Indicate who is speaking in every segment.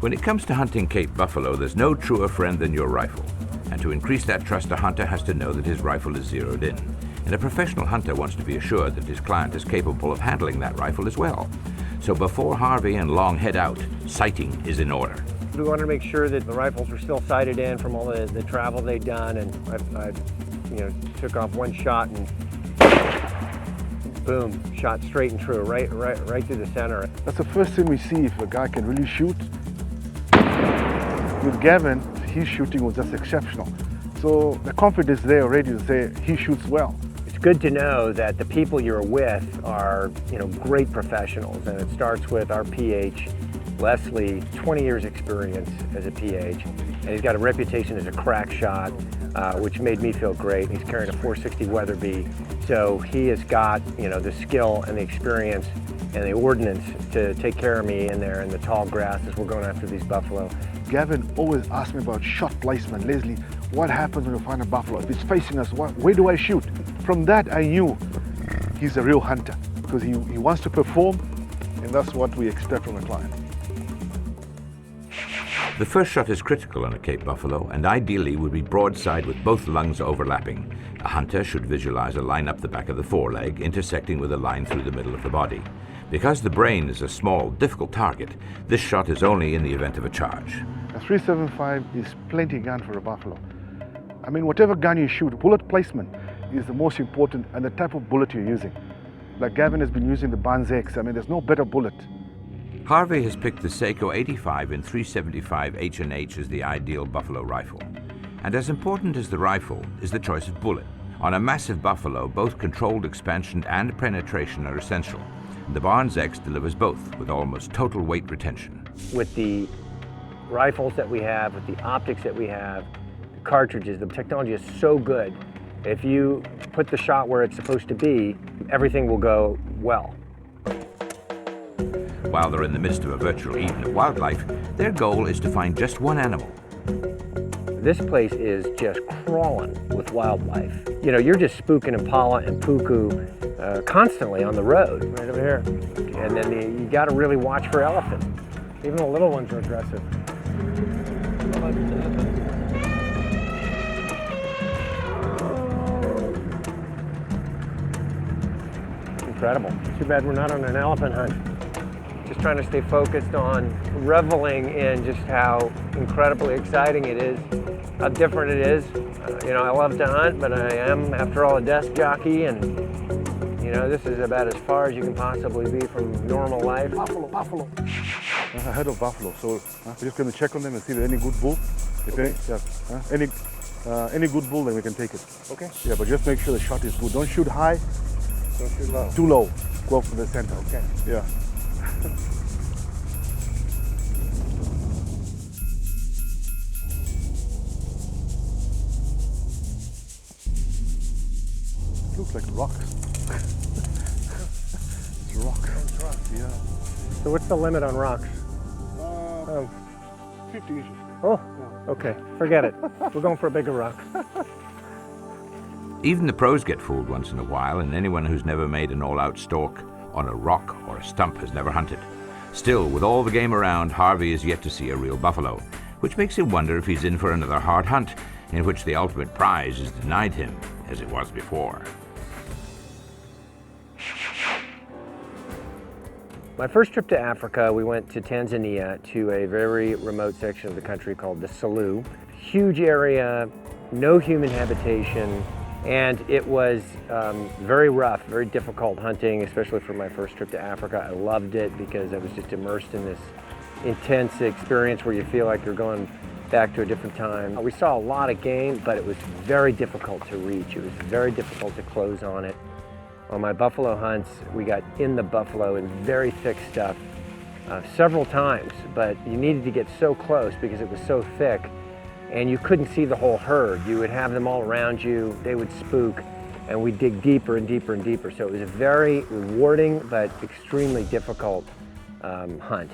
Speaker 1: When it comes to hunting Cape buffalo, there's no truer friend than your rifle. And to increase that trust, a hunter has to know that his rifle is zeroed in. And a professional hunter wants to be assured that his client is capable of handling that rifle as well. So before Harvey and Long head out, sighting is in order.
Speaker 2: We wanted to make sure that the rifles were still sighted in from all the travel they'd done, and I took off one shot and boom, shot straight and true, right through the center.
Speaker 3: That's the first thing we see if a guy can really shoot. With Gavin, his shooting was just exceptional. So the confidence there already to say he shoots well.
Speaker 2: It's good to know that the people you're with are, great professionals, and it starts with our PH, Leslie, 20 years experience as a PH, and he's got a reputation as a crack shot, which made me feel great. He's carrying a 460 Weatherby, so he has got, the skill and the experience and the ordnance to take care of me in there in the tall grass as we're going after these buffalo.
Speaker 3: Gavin always asks me about shot placement. Leslie, what happens when you find a buffalo? If it's facing us, where do I shoot? From that, I knew he's a real hunter because he wants to perform, and that's what we expect from a client.
Speaker 1: The first shot is critical on a Cape buffalo and ideally would be broadside with both lungs overlapping. A hunter should visualize a line up the back of the foreleg intersecting with a line through the middle of the body. Because the brain is a small, difficult target, this shot is only in the event of a charge.
Speaker 3: A 375 is plenty gun for a buffalo. I mean, whatever gun you shoot, bullet placement is the most important, and the type of bullet you're using. Like Gavin has been using the Barnes X. I mean, there's no better bullet.
Speaker 1: Harvey has picked the Seiko 85 and 375 H&H as the ideal buffalo rifle. And as important as the rifle is the choice of bullet. On a massive buffalo, both controlled expansion and penetration are essential. The Barnes X delivers both with almost total weight retention.
Speaker 2: With the rifles that we have, with the optics that we have, the cartridges, the technology is so good. If you put the shot where it's supposed to be, everything will go well.
Speaker 1: While they're in the midst of a virtual Eden of wildlife, their goal is to find just one animal.
Speaker 2: This place is just crawling with wildlife. You're just spooking impala and puku constantly on the road, right over here. And then you got to really watch for elephant. Even the little ones are aggressive. Incredible. Too bad we're not on an elephant hunt. Just trying to stay focused on reveling in just how incredibly exciting it is, how different it is. I love to hunt, but I am, after all, a desk jockey, and this is about as far as you can possibly be from normal life.
Speaker 3: Buffalo. That's a herd of buffalo, so we're just going to check on them and see if there's any good bull. If any good bull, then we can take it.
Speaker 2: Okay.
Speaker 3: Yeah, but just make sure the shot is good. Don't shoot high.
Speaker 2: Don't shoot low.
Speaker 3: Too low. Go for the center.
Speaker 2: Okay.
Speaker 3: Yeah. Looks like rocks. It's rocks.
Speaker 2: It's rocks.
Speaker 3: Yeah.
Speaker 2: So what's the limit on rocks?
Speaker 3: 50 inches.
Speaker 2: Oh, okay. Forget it. We're going for a bigger rock.
Speaker 1: Even the pros get fooled once in a while, and anyone who's never made an all-out stalk on a rock or a stump has never hunted. Still, with all the game around, Harvey is yet to see a real buffalo, which makes him wonder if he's in for another hard hunt, in which the ultimate prize is denied him, as it was before.
Speaker 2: My first trip to Africa, we went to Tanzania, to a very remote section of the country called the Selous. Huge area, no human habitation, and it was very rough, very difficult hunting, especially for my first trip to Africa. I loved it because I was just immersed in this intense experience where you feel like you're going back to a different time. We saw a lot of game, but it was very difficult to reach. It was very difficult to close on it. On my buffalo hunts, we got in the buffalo in very thick stuff several times, but you needed to get so close because it was so thick and you couldn't see the whole herd. You would have them all around you, they would spook, and we'd dig deeper and deeper and deeper. So it was a very rewarding but extremely difficult hunt.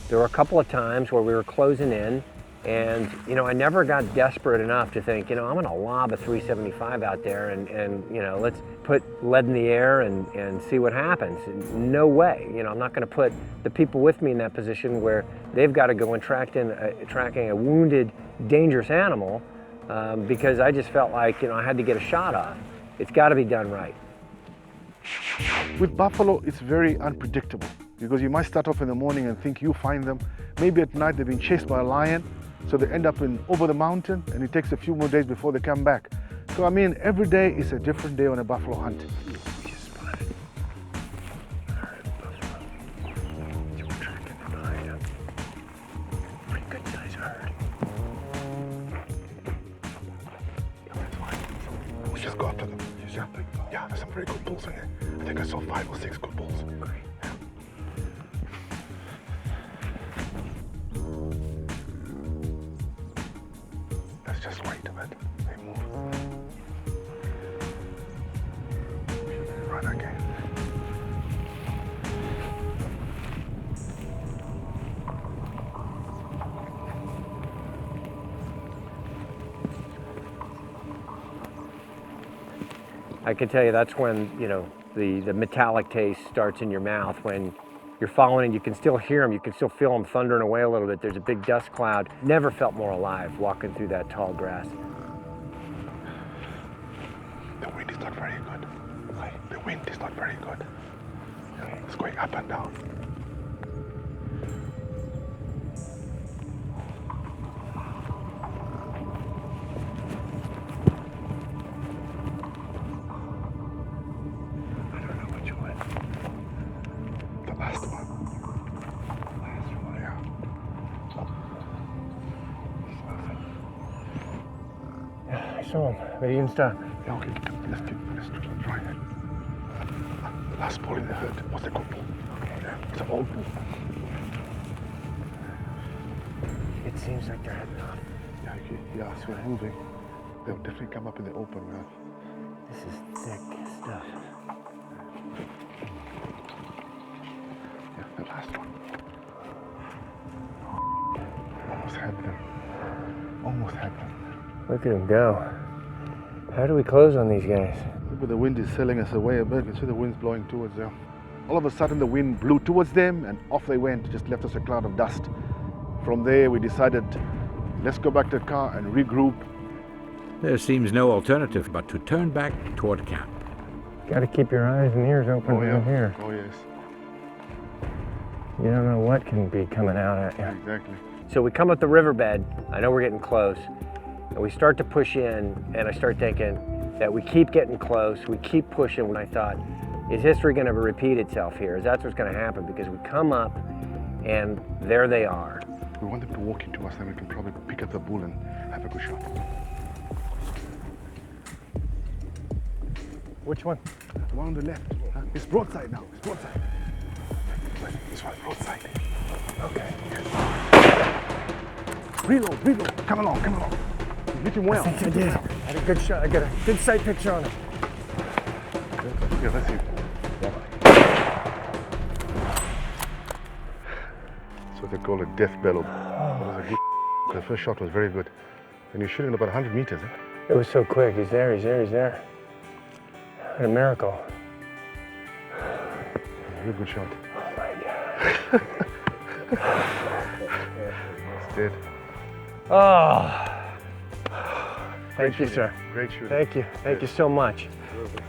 Speaker 2: There were a couple of times where we were closing in And, you know, I never got desperate enough to think, you know, I'm gonna lob a 375 out there and you know, let's put lead in the air and see what happens. No way. You know, I'm not gonna put the people with me in that position where they've got to go and tracking a wounded, dangerous animal because I just felt like, you know, I had to get a shot off. It's gotta be done right.
Speaker 3: With buffalo, it's very unpredictable because you might start off in the morning and think you find them. Maybe at night they've been chased by a lion, so they end up over the mountain, and it takes a few more days before they come back. So I mean, every day is a different day on a buffalo hunt. Let's just go after them. Yeah, there's some very good bulls in there. I think I saw 5 or 6 good bulls. Great. Let's just wait a bit. They move. Run again.
Speaker 2: I can tell you that's when, you know, the metallic taste starts in your mouth. When you're following, you can still hear them, you can still feel them thundering away a little bit. There's a big dust cloud. Never felt more alive walking through that tall grass.
Speaker 3: The wind is not very good. The wind is not very good. It's going up and down.
Speaker 2: I saw him, but he didn't stop.
Speaker 3: Yeah, okay, let's try it. The last bull in the herd was a good bull. Okay. Yeah, it's an old bull.
Speaker 2: It seems like they're heading off.
Speaker 3: Yeah, so we're moving. They'll definitely come up in the open now.
Speaker 2: This is thick stuff.
Speaker 3: Yeah, the last one. Almost had them. Almost had them.
Speaker 2: Look at him go. How do we close on these guys?
Speaker 3: Maybe the wind is sailing us away a bit. You can see the wind's blowing towards them. All of a sudden the wind blew towards them and off they went, just left us a cloud of dust. From there we decided, let's go back to the car and regroup.
Speaker 1: There seems no alternative but to turn back toward camp.
Speaker 2: Got to keep your eyes and ears open down here.
Speaker 3: Oh yes.
Speaker 2: You don't know what can be coming out at you.
Speaker 3: Exactly.
Speaker 2: So we come up the riverbed. I know we're getting close. And we start to push in, and I start thinking that we keep getting close, we keep pushing. When I thought, is history going to repeat itself here? Is that what's going to happen? Because we come up, and there they are.
Speaker 3: We want them to walk into us, then we can probably pick up the bull and have a good shot.
Speaker 2: Which one?
Speaker 3: The one on the left. Huh? It's broadside now. It's broadside. This one, broadside.
Speaker 2: Okay.
Speaker 3: Reload. Come along. You hit him well.
Speaker 2: I think I did. I had a good shot. I got a good sight picture on him.
Speaker 3: Yeah, let's see. So they call it death bellow. That was a good. The first shot was very good. And you're shooting about 100 meters. Eh?
Speaker 2: It was so quick. He's there. What a miracle.
Speaker 3: Very good shot.
Speaker 2: Oh my God.
Speaker 3: It's dead.
Speaker 2: Oh. Thank you, sir.
Speaker 3: Great shooting.
Speaker 2: Thank you. Thank you so much.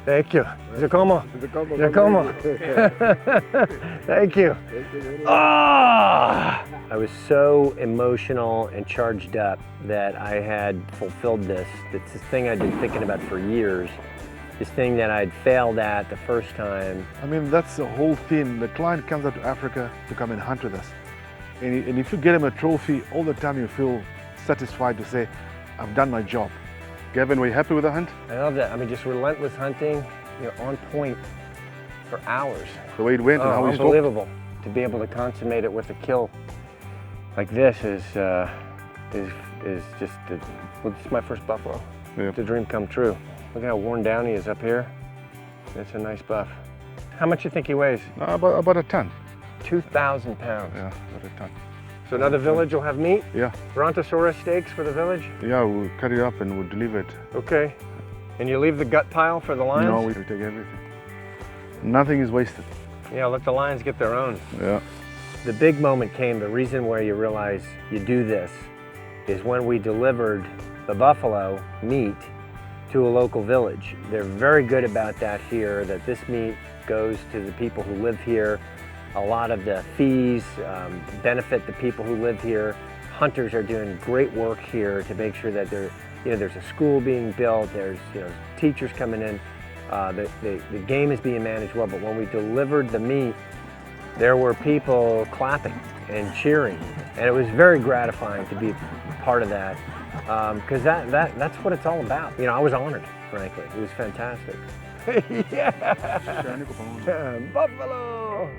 Speaker 2: Thank you. Giacomo. Thank you. Ah! I was so emotional and charged up that I had fulfilled this. It's this thing I'd been thinking about for years. This thing that I'd failed at the first time.
Speaker 3: I mean, that's the whole thing. The client comes out to Africa to come and hunt with us. And if you get him a trophy, all the time you feel satisfied to say, I've done my job. Gavin, were you happy with the hunt?
Speaker 2: I love that. I mean, just relentless hunting, on point for hours.
Speaker 3: The way it went and how we spoke?
Speaker 2: Unbelievable. To be able to consummate it with a kill like this is just, it's my first buffalo.
Speaker 3: Yeah.
Speaker 2: It's a dream come true. Look how worn down he is up here. It's a nice buff. How much do you think he weighs?
Speaker 3: About a ton.
Speaker 2: 2,000 pounds.
Speaker 3: Yeah, about a ton.
Speaker 2: So another village will have meat?
Speaker 3: Yeah.
Speaker 2: Brontosaurus steaks for the village?
Speaker 3: Yeah, we'll cut it up and we'll deliver it.
Speaker 2: Okay. And you leave the gut pile for the lions?
Speaker 3: No, we take everything. Nothing is wasted.
Speaker 2: Yeah, let the lions get their own.
Speaker 3: Yeah.
Speaker 2: The big moment came, the reason where you realize you do this is when we delivered the buffalo meat to a local village. They're very good about that here, that this meat goes to the people who live here. A lot of the fees benefit the people who live here. Hunters are doing great work here to make sure that there's a school being built, there's teachers coming in, the game is being managed well. But when we delivered the meat, there were people clapping and cheering, and it was very gratifying to be part of that, because that's what it's all about. I was honored, frankly. It was fantastic. Yeah, buffalo.